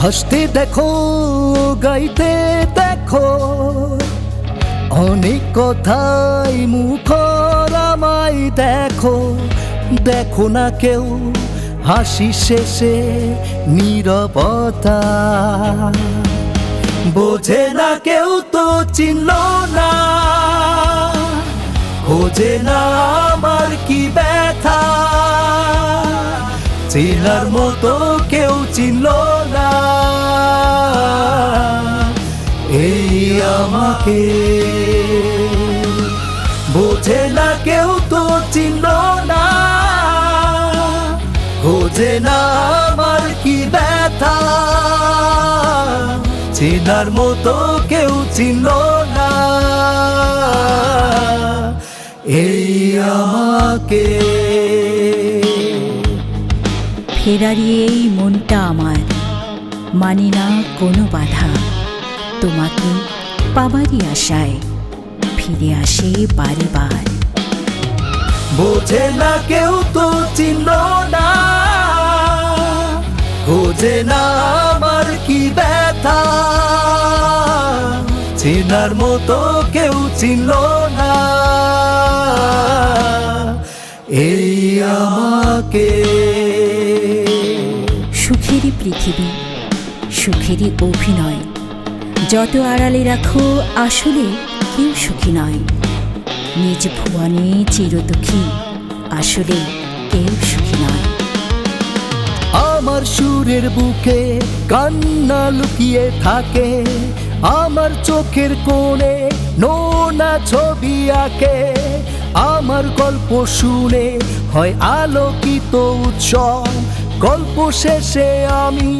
হাসতে দেখো, গাইতে দেখো, অনেক কথাই মুখর আমায় দেখো। দেখো না কেউ হাসি শেষে নীরবতা, বোঝে না কেউ তো চিনল না, খোঁজে না আমার কি ব্যথা, চেনার মতো কেউ চিনল না এই আমাকে। বোঝে না কেউ তো চিনল না, খোঁজে না আমার কি ব্যথা, চেনার মতো কেউ চিনল না এই আমাকে। ফেরারি এই মনটা আমার, মানি না কোনো বাধা, তোমাকে পাবারই আশায় ফিরে আসে বারবার। বোঝে না কেউ তো চিনল না, খোঁজে না আমার কি ব্যথা, চেনার মতো কেউ চিনল না এই আমাকে। সুখেরই পৃথিবী, সুখেরই অভিনয়, যত আড়ালে রাখো আসলে কেউ সুখী নয়। নিজ ভুবনে চিরদুখী, আসলে কেউ সুখী নয়। আমার সুরের বুকে কান্না লুকিয়ে থাকে, আমার চোখের কোণে নোনা ছবি আঁকে। আমার গল্প শুনে হয় আলোকিত উৎসব, গল্প শেষে আমি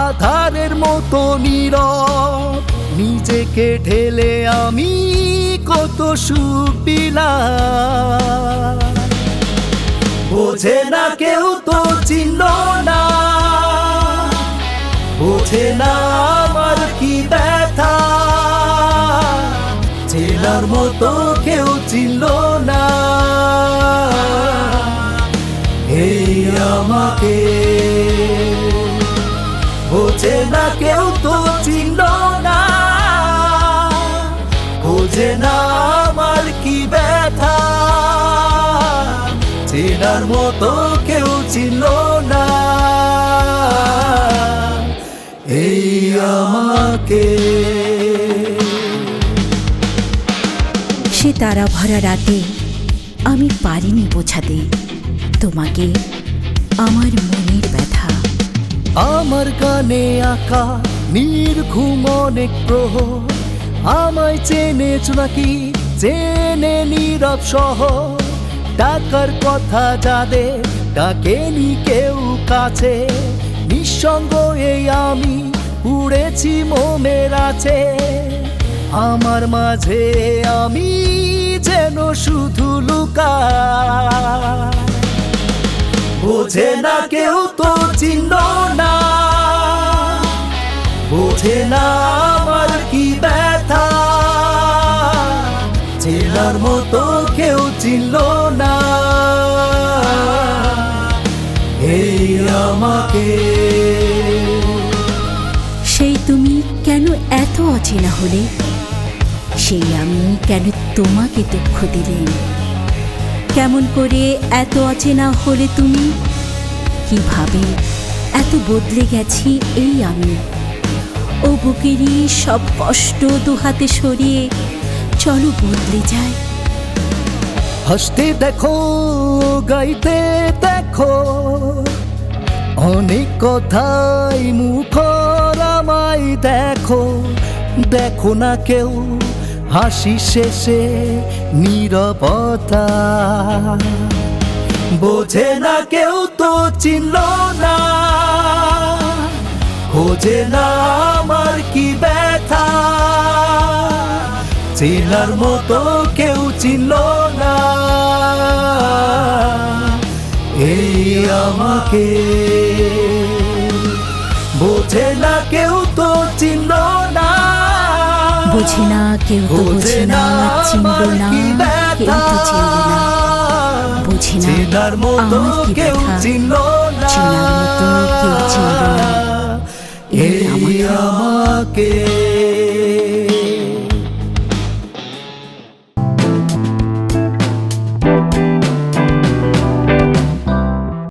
আধারের মতো নীরব। নিজেকে ঢেলে আমি কত সুখ পেলাম, বোঝে না কেউ তো চিনল না, বোঝে না আমার কি ব্যথা, চেনার মতো কেউ চিনল না এই আমাকে। বোঝে না কেউ তো চিনল না, বোঝে না আমার কি ব্যথা, চেনার মতো কেউ চিনল না এই আমাকে। সে তারা ভরা রাতে আমি পারিনি বোঝাতে তোমাকে আমার মনের ব্যথা। আমার গানে আঁকা নির্ঘুম অনেক প্রহর, আমায় চেনেছ নাকি চেনে নীরব শহর। ডাকার কথা যাদের ডাকেনি কেউ কাছে, নিঃসঙ্গ এই আমি উড়েছি মোমের আছে। আমার মাঝে আমি যেন শুধু লুকাই, বোঝে না কেউ তো চিনল না, বোঝে না আমার কি ব্যথা, চেনার মতো কেউ চিনল না এই আমাকে। সেই তুমি কেন এত অচেনা হলে, সেই আমি কেন তোমাকে দুঃখ দিলে। কেমন করে এত অচেনা হলে তুমি, কিভাবে এত বদলে গেছি এই আমি। ও বুকেরই সব কষ্ট দুহাতে সরিয়ে চলো বদলে যায়। হাসতে দেখো, গাইতে দেখো, অনেক কথাই মুখর আমায় দেখো। দেখো না কেউ হাসি শেষে নীরবতা, বোঝে না কেউ তো চিনল না, খোঁজে না আমার কি ব্যথা, চেনার মতো কেউ চিনল না এই আমাকে। বোঝে না কেউ তো চিনল না, বোঝে না কেউ তো বোঝে না, চিনল না কেউ তো চিনল না, বোঝে না চেনার মতো আমার কি কেউ ব্যথা, চিনল না, চেনার মতো কেউ চিনল না এই আমাকে আমাকে